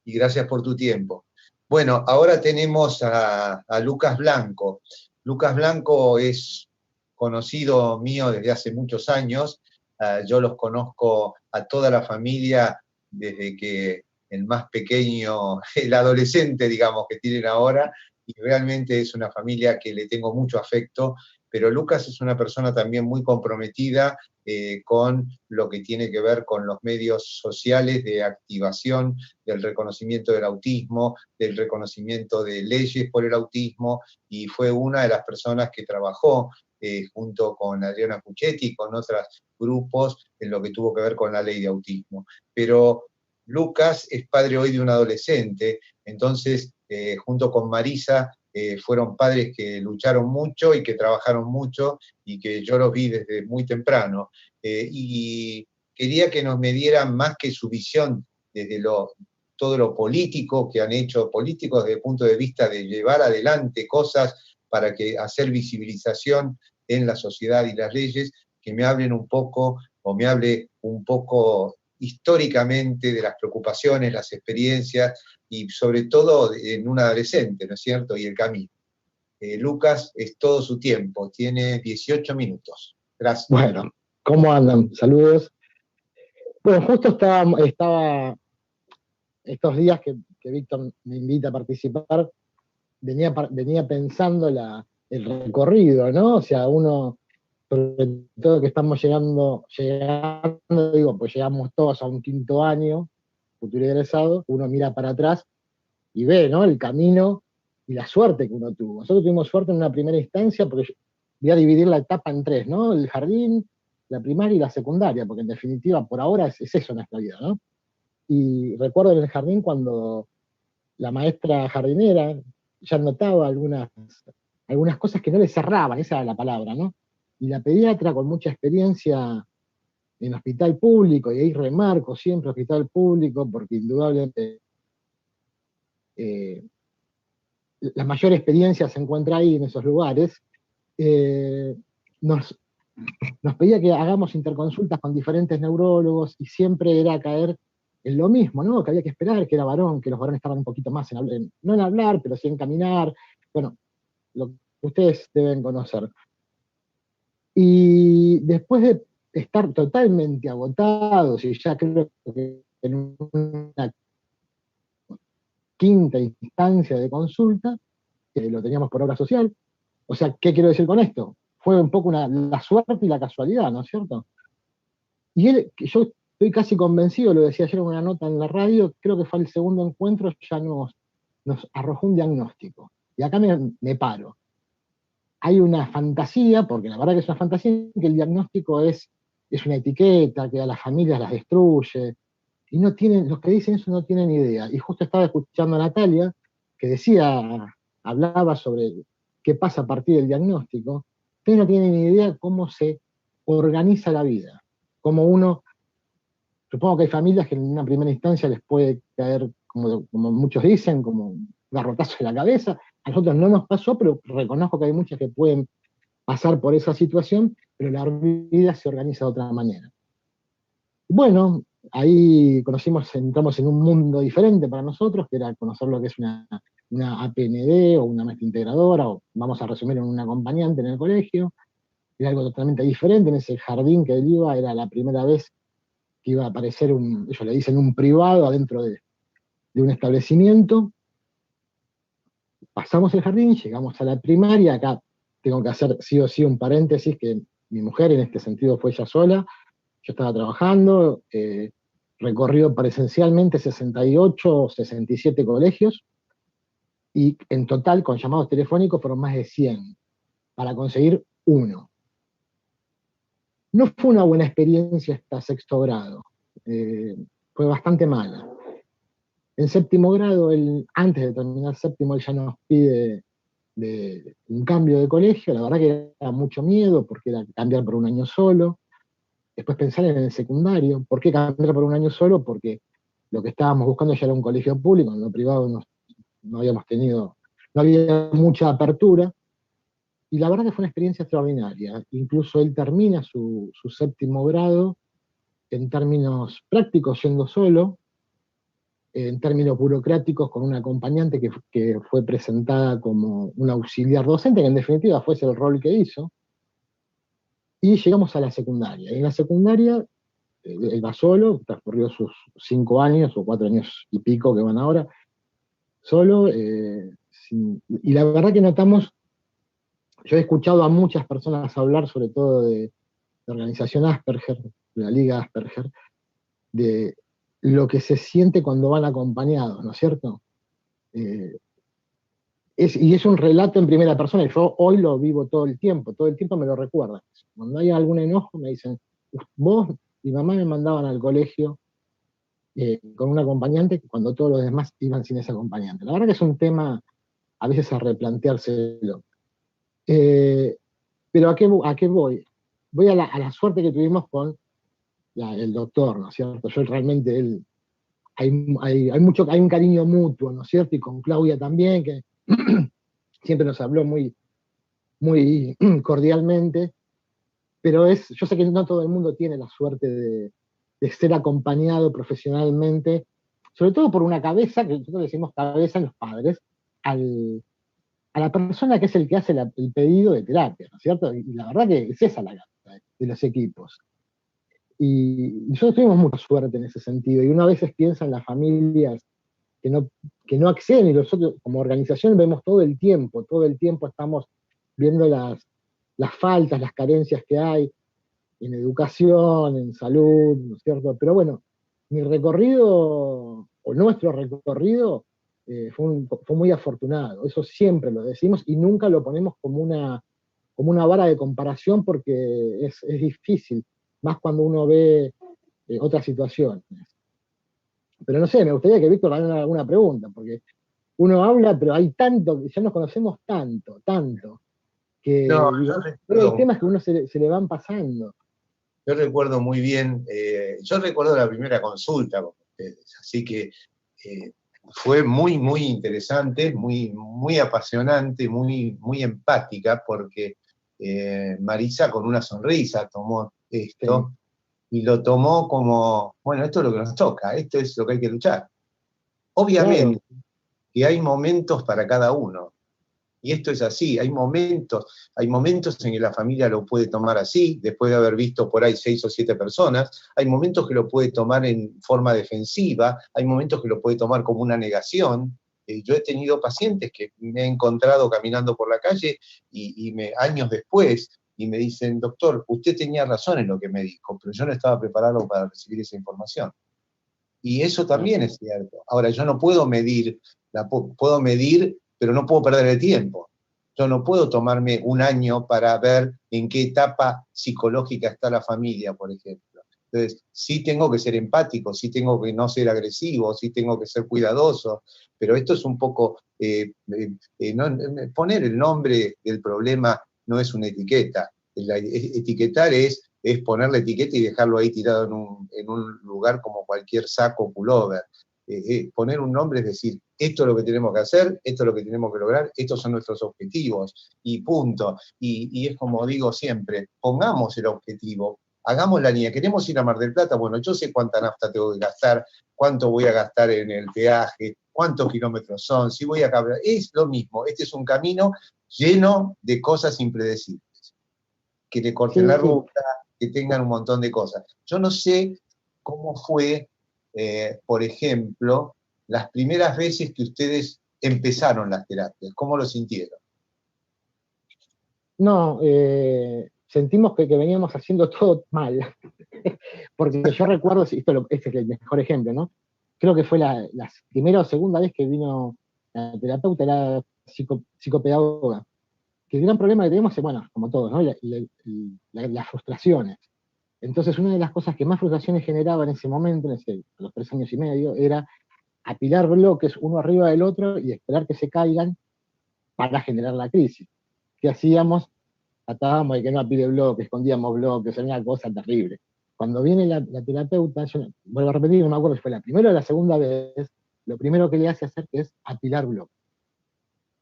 y gracias por tu tiempo. Bueno, ahora tenemos a Lucas Blanco. Lucas Blanco es conocido mío desde hace muchos años. Yo los conozco a toda la familia desde que el más pequeño, el adolescente, digamos, que tienen ahora, y realmente es una familia que le tengo mucho afecto, pero Lucas es una persona también muy comprometida con lo que tiene que ver con los medios sociales de activación del reconocimiento del autismo, del reconocimiento de leyes por el autismo, y fue una de las personas que trabajó junto con Adriana Puchetti y con otros grupos en lo que tuvo que ver con la ley de autismo. Pero Lucas es padre hoy de un adolescente, entonces junto con Marisa fueron padres que lucharon mucho y que trabajaron mucho y que yo los vi desde muy temprano. Y quería que nos medieran más que su visión desde todo lo político que han hecho políticos desde el punto de vista de llevar adelante cosas para hacer visibilización en la sociedad y las leyes, que me hablen un poco, o me hable un poco históricamente de las preocupaciones, las experiencias, y sobre todo en un adolescente, ¿no es cierto? Y el camino. Lucas, es todo su tiempo, tiene 18 minutos. Gracias. Bueno, ¿cómo andan? Saludos. Bueno, justo estaba estos días que Víctor me invita a participar, venía pensando el recorrido, ¿no? O sea, uno, sobre todo que estamos llegando, digo, pues llegamos todos a un quinto año, futuro egresado, uno mira para atrás y ve, ¿no? El camino y la suerte que uno tuvo. Nosotros tuvimos suerte en una primera instancia, porque voy a dividir la etapa en tres, ¿no? El jardín, la primaria y la secundaria, porque en definitiva, por ahora es eso nuestra vida, ¿no? Y recuerdo en el jardín cuando la maestra jardinera ya notaba algunas cosas que no le cerraban, esa era la palabra, ¿no? Y la pediatra, con mucha experiencia en hospital público, y ahí remarco siempre hospital público, porque indudablemente la mayor experiencia se encuentra ahí, en esos lugares, nos pedía que hagamos interconsultas con diferentes neurólogos, y siempre era caer en lo mismo, ¿no? Que había que esperar, que era varón, que los varones estaban un poquito más no en hablar, pero sí en caminar, bueno, lo que ustedes deben conocer. Y después de estar totalmente agotados, y ya creo que en una quinta instancia de consulta, que lo teníamos por obra social. O sea, ¿qué quiero decir con esto? Fue un poco la suerte y la casualidad, ¿no es cierto? Y yo estoy casi convencido, lo decía ayer en una nota en la radio, creo que fue el segundo encuentro, ya nos arrojó un diagnóstico. Y acá me paro. Hay una fantasía, porque la verdad que es una fantasía, que el diagnóstico es una etiqueta, que a las familias las destruye, y no tienen, los que dicen eso no tienen idea. Y justo estaba escuchando a Natalia, que hablaba sobre qué pasa a partir del diagnóstico. Ustedes no tienen ni idea cómo se organiza la vida, cómo uno, supongo que hay familias que en una primera instancia les puede caer, como muchos dicen, como un garrotazo en la cabeza. A nosotros no nos pasó, pero reconozco que hay muchas que pueden pasar por esa situación, pero la vida se organiza de otra manera. Bueno, ahí entramos en un mundo diferente para nosotros, que era conocer lo que es una APND o una maestra integradora, o vamos a resumir en un acompañante en el colegio. Era algo totalmente diferente. En ese jardín que él iba, era la primera vez que iba a aparecer ellos le dicen un privado adentro de un establecimiento. Pasamos el jardín, llegamos a la primaria. Acá tengo que hacer sí o sí un paréntesis, que mi mujer en este sentido fue ella sola. Yo estaba trabajando, recorrido presencialmente 68 o 67 colegios, y en total, con llamados telefónicos, fueron más de 100, para conseguir uno. No fue una buena experiencia hasta sexto grado, fue bastante mala. En séptimo grado, antes de terminar séptimo, él ya nos pide un cambio de colegio. La verdad que era mucho miedo, porque era cambiar por un año solo. Después pensar en el secundario. ¿Por qué cambiar por un año solo? Porque lo que estábamos buscando ya era un colegio público, en lo privado no había mucha apertura, y la verdad que fue una experiencia extraordinaria. Incluso él termina su séptimo grado en términos prácticos yendo solo. en términos burocráticos con una acompañante que fue presentada como un auxiliar docente, que en definitiva fuese el rol que hizo, y llegamos a la secundaria. Y en la secundaria, él va solo, transcurrió sus 5 años o 4 años y pico que van ahora, solo, y la verdad que notamos, yo he escuchado a muchas personas hablar, sobre todo de organización Asperger, de la Liga Asperger, de lo que se siente cuando van acompañados, ¿no es cierto? Y es un relato en primera persona, y yo hoy lo vivo todo el tiempo me lo recuerdan. Cuando hay algún enojo me dicen, vos y mamá me mandaban al colegio con un acompañante cuando todos los demás iban sin ese acompañante. La verdad que es un tema a veces a replanteárselo. Pero ¿a qué voy? Voy a la suerte que tuvimos con el doctor, ¿no es cierto? Yo realmente, hay un cariño mutuo, ¿no es cierto? Y con Claudia también, que siempre nos habló muy, muy cordialmente, pero yo sé que no todo el mundo tiene la suerte de ser acompañado profesionalmente, sobre todo por una cabeza, que nosotros decimos cabeza en los padres, a la persona que es el que hace el pedido de terapia, ¿no es cierto? Y la verdad que es esa la gana de los equipos. Y nosotros tuvimos mucha suerte en ese sentido, y uno a veces piensa en las familias que no acceden, y nosotros como organización vemos todo el tiempo estamos viendo las faltas, las carencias que hay en educación, en salud, ¿no es cierto? Pero bueno, mi recorrido, o nuestro recorrido, fue muy afortunado, eso siempre lo decimos, y nunca lo ponemos como una vara de comparación, porque es difícil, más cuando uno ve otras situaciones. Pero no sé, me gustaría que Víctor haga alguna pregunta, porque uno habla, pero hay tanto, ya nos conocemos tanto, No, que digo, pero hay temas que a uno se le van pasando. yo recuerdo muy bien, yo recuerdo la primera consulta con ustedes, así que fue muy, muy interesante, muy, muy apasionante, muy, muy empática, porque Marisa con una sonrisa tomó esto, Sí, y lo tomó como, bueno, esto es lo que nos toca, esto es lo que hay que luchar. claro, Obviamente que hay momentos para cada uno, y esto es así, hay momentos en que la familia lo puede tomar así, después de haber visto por ahí 6 o 7 personas, hay momentos que lo puede tomar en forma defensiva, hay momentos que lo puede tomar como una negación. Yo he tenido pacientes que me he encontrado caminando por la calle años después, y me dicen, doctor, usted tenía razón en lo que me dijo, pero yo no estaba preparado para recibir esa información. Y eso claro. también es cierto. Ahora, yo no puedo medir, puedo medir, pero no puedo perder el tiempo. Yo no puedo tomarme un año para ver en qué etapa psicológica está la familia, por ejemplo. Entonces, sí tengo que ser empático, sí tengo que no ser agresivo, sí tengo que ser cuidadoso, pero esto es un poco, poner el nombre del problema no es una etiqueta. Etiquetar es poner la etiqueta y dejarlo ahí tirado en un lugar como cualquier saco o pullover. Poner un nombre es decir, esto es lo que tenemos que hacer, esto es lo que tenemos que lograr, estos son nuestros objetivos, y punto. Y es como digo siempre, pongamos el objetivo, hagamos la línea. ¿Queremos ir a Mar del Plata? Bueno, yo sé cuánta nafta tengo que gastar, cuánto voy a gastar en el peaje, cuántos kilómetros son, si voy a cambiar. Es lo mismo, este es un camino lleno de cosas impredecibles, que le corten la Sí, sí. ruta, que tengan un montón de cosas. Yo no sé cómo fue, por ejemplo, las primeras veces que ustedes empezaron las terapias, ¿cómo lo sintieron? No, sentimos que veníamos haciendo todo mal, porque yo recuerdo, este es el mejor ejemplo, ¿no? Creo que fue la primera o segunda vez que vino la terapeuta, la psicopedagoga, que el gran problema que tenemos es, bueno, como todos, ¿no? Las frustraciones. Entonces, una de las cosas que más frustraciones generaba en ese momento, a los 3 años y medio, era apilar bloques uno arriba del otro y esperar que se caigan para generar la crisis. ¿Qué hacíamos? Tratábamos de que no apile bloques, escondíamos bloques, era una cosa terrible. Cuando viene la terapeuta, yo vuelvo a repetir, no me acuerdo si fue la primera o la segunda vez, lo primero que le hace hacer es apilar bloques.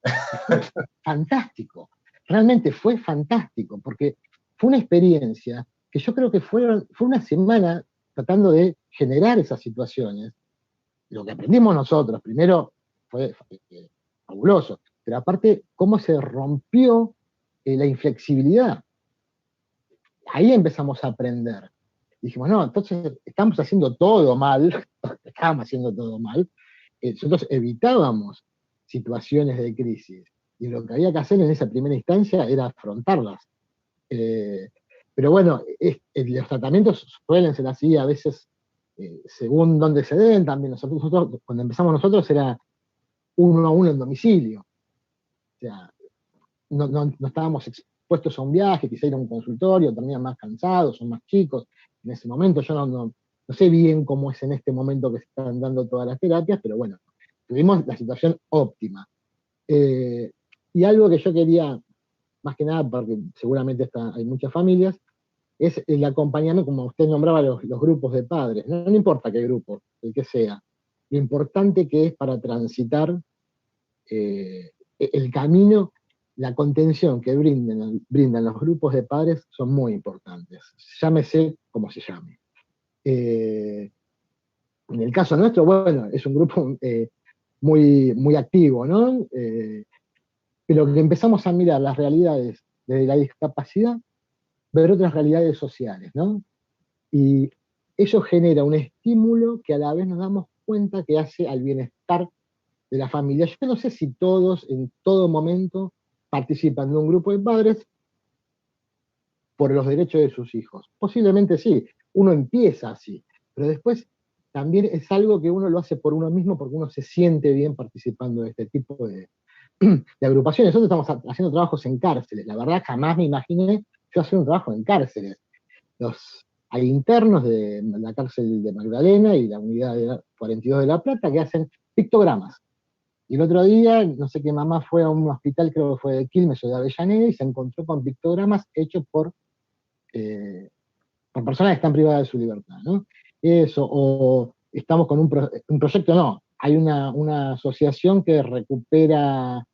Y fue fantástico, realmente fue fantástico, porque fue una experiencia que yo creo que fue una semana tratando de generar esas situaciones, lo que aprendimos nosotros, primero fue fabuloso, pero aparte, cómo se rompió la inflexibilidad. Ahí empezamos a aprender. Dijimos, no, entonces estamos haciendo todo mal, estábamos haciendo todo mal, nosotros evitábamos situaciones de crisis, y lo que había que hacer en esa primera instancia era afrontarlas. Pero bueno, los tratamientos suelen ser así, a veces, según dónde se den, también nosotros, cuando empezamos nosotros era 1-a-1 en domicilio. O sea, no estábamos expuestos a un viaje, quizá ir a un consultorio, terminan más cansados, son más chicos. En ese momento yo no sé bien cómo es en este momento que se están dando todas las terapias, pero bueno, tuvimos la situación óptima. Y algo que yo quería, más que nada, porque seguramente hay muchas familias, es el acompañamiento, como usted nombraba, los grupos de padres. No importa qué grupo, el que sea. Lo importante que es para transitar el camino, la contención que brindan los grupos de padres son muy importantes. Llámese como se llame. En el caso nuestro, bueno, es un grupo muy activo, ¿no? Pero que empezamos a mirar las realidades de la discapacidad, ver otras realidades sociales, ¿no? Y eso genera un estímulo que a la vez nos damos cuenta que hace al bienestar de la familia. Yo no sé si todos, en todo momento, participan de un grupo de padres por los derechos de sus hijos. Posiblemente sí, uno empieza así, pero después también es algo que uno lo hace por uno mismo porque uno se siente bien participando de este tipo de agrupaciones. Nosotros estamos haciendo trabajos en cárceles. La verdad, jamás me imaginé yo hacer un trabajo en cárceles. Hay internos de la cárcel de Magdalena y la unidad de 42 de La Plata que hacen pictogramas. Y el otro día, no sé qué mamá fue a un hospital, creo que fue de Quilmes o de Avellaneda, y se encontró con pictogramas hechos por personas que están privadas de su libertad, ¿no? Eso, o estamos con un proyecto, no, hay una asociación que recupera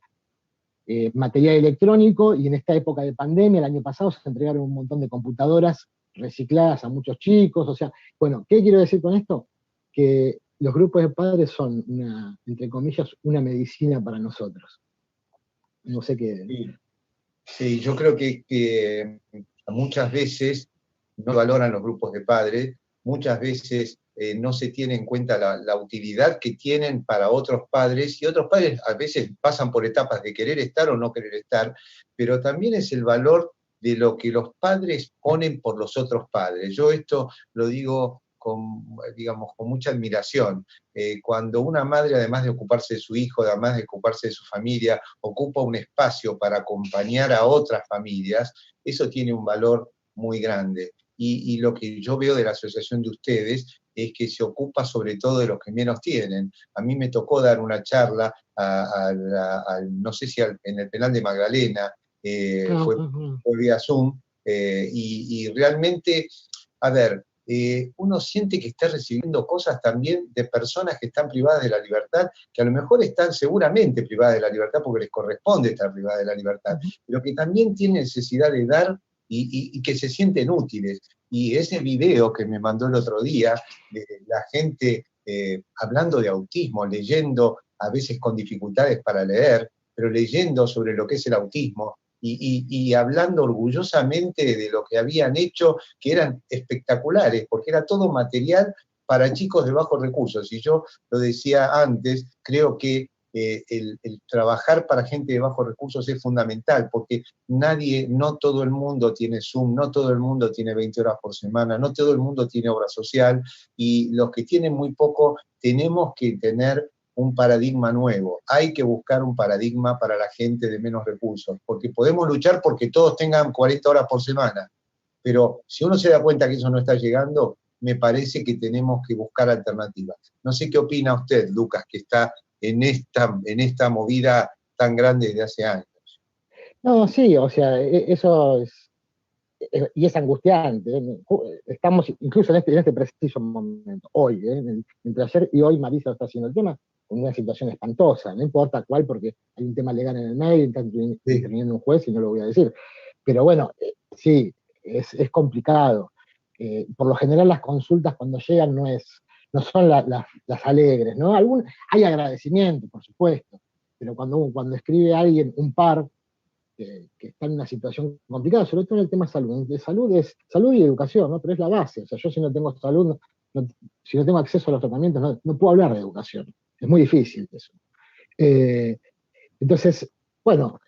material electrónico, y en esta época de pandemia, el año pasado, se entregaron un montón de computadoras recicladas a muchos chicos. O sea, bueno, ¿qué quiero decir con esto? Que los grupos de padres son, entre comillas, una medicina para nosotros. No sé qué. Sí, sí, yo creo que muchas veces no valoran los grupos de padres, muchas veces no se tiene en cuenta la utilidad que tienen para otros padres, y otros padres a veces pasan por etapas de querer estar o no querer estar, pero también es el valor de lo que los padres ponen por los otros padres. Yo esto lo digo digamos, con mucha admiración. Cuando una madre, además de ocuparse de su hijo, además de ocuparse de su familia, ocupa un espacio para acompañar a otras familias, eso tiene un valor muy grande. Y lo que yo veo de la asociación de ustedes es que se ocupa sobre todo de los que menos tienen. A mí me tocó dar una charla, no sé si en el penal de Magdalena, fue vía Zoom, y realmente, a ver, uno siente que está recibiendo cosas también de personas que están privadas de la libertad, que a lo mejor están seguramente privadas de la libertad porque les corresponde estar privadas de la libertad, pero que también tienen necesidad de dar y que se sienten útiles. Y ese video que me mandó el otro día, de la gente hablando de autismo, leyendo, a veces con dificultades para leer, pero leyendo sobre lo que es el autismo, y hablando orgullosamente de lo que habían hecho, que eran espectaculares, porque era todo material para chicos de bajos recursos. Y yo lo decía antes, creo que el trabajar para gente de bajos recursos es fundamental, porque no todo el mundo tiene Zoom, no todo el mundo tiene 20 horas por semana, no todo el mundo tiene obra social, y los que tienen muy poco tenemos que tener un paradigma nuevo. Hay que buscar un paradigma para la gente de menos recursos, porque podemos luchar porque todos tengan 40 horas por semana, pero si uno se da cuenta que eso no está llegando, me parece que tenemos que buscar alternativas. No sé qué opina usted, Lucas, que está en esta movida tan grande desde hace años. No, sí, o sea, eso y es angustiante. Estamos incluso en este preciso momento, hoy, entre ayer y hoy Marisa está haciendo el tema, con una situación espantosa, no importa cuál, porque hay un tema legal en el medio, está interviniendo un juez y no lo voy a decir. Pero bueno, sí, es complicado. Por lo general las consultas cuando llegan no es no son las alegres, ¿no? Hay agradecimiento, por supuesto, pero cuando escribe alguien, un par, que está en una situación complicada, sobre todo en el tema de salud. De salud es salud y educación, ¿no? Pero es la base. O sea, yo si no tengo salud, si no tengo acceso a los tratamientos, no puedo hablar de educación. Es muy difícil eso. Entonces, bueno,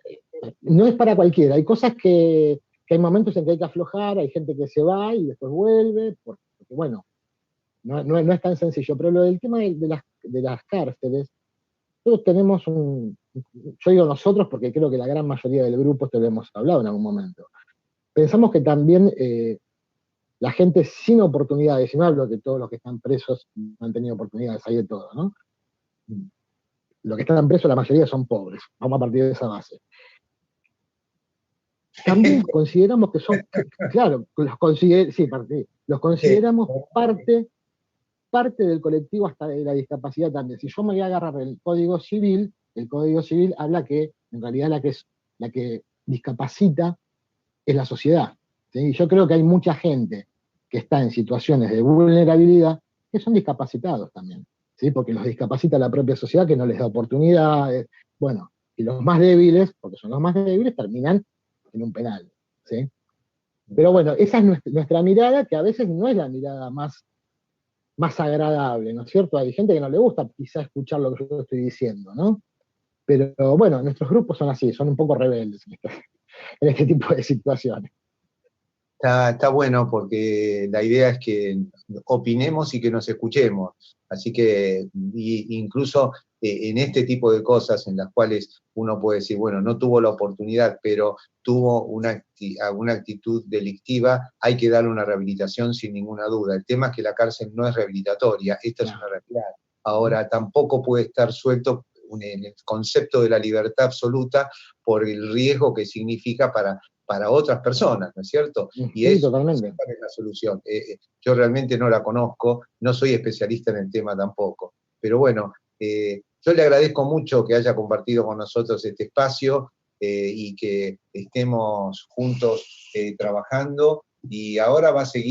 no es para cualquiera. Hay cosas que hay momentos en que hay que aflojar, hay gente que se va y después vuelve, porque bueno, no es tan sencillo. Pero lo del tema de las cárceles, todos tenemos yo digo nosotros porque creo que la gran mayoría del grupo, esto lo hemos hablado en algún momento, pensamos que también la gente sin oportunidades, y no hablo de todos los que están presos, no han tenido oportunidades, hay de todo, ¿no? Los que están presos, la mayoría son pobres, vamos a partir de esa base. También consideramos que son, claro, los consideramos parte del colectivo hasta de la discapacidad también. Si yo me voy a agarrar el Código Civil habla que en realidad la que discapacita es la sociedad. ¿Sí? Y yo creo que hay mucha gente que está en situaciones de vulnerabilidad que son discapacitados también, ¿sí? Porque los discapacita la propia sociedad que no les da oportunidades. Bueno, y los más débiles, porque son los más débiles, terminan en un penal. ¿Sí? Pero bueno, esa es nuestra mirada, que a veces no es la mirada más agradable, ¿no es cierto? Hay gente que no le gusta quizá escuchar lo que yo estoy diciendo, ¿no? Pero bueno, nuestros grupos son así, son un poco rebeldes en este tipo de situaciones. Está bueno porque la idea es que opinemos y que nos escuchemos. Así que incluso en este tipo de cosas en las cuales uno puede decir, bueno, no tuvo la oportunidad, pero tuvo una actitud delictiva, hay que darle una rehabilitación sin ninguna duda. El tema es que la cárcel no es rehabilitatoria, esta es una realidad. Ahora, tampoco puede estar suelto en el concepto de la libertad absoluta por el riesgo que significa para otras personas, ¿no es cierto? Y sí, totalmente. es la solución. Yo realmente no la conozco, no soy especialista en el tema tampoco, pero bueno, yo le agradezco mucho que haya compartido con nosotros este espacio y que estemos juntos trabajando, y ahora va a seguir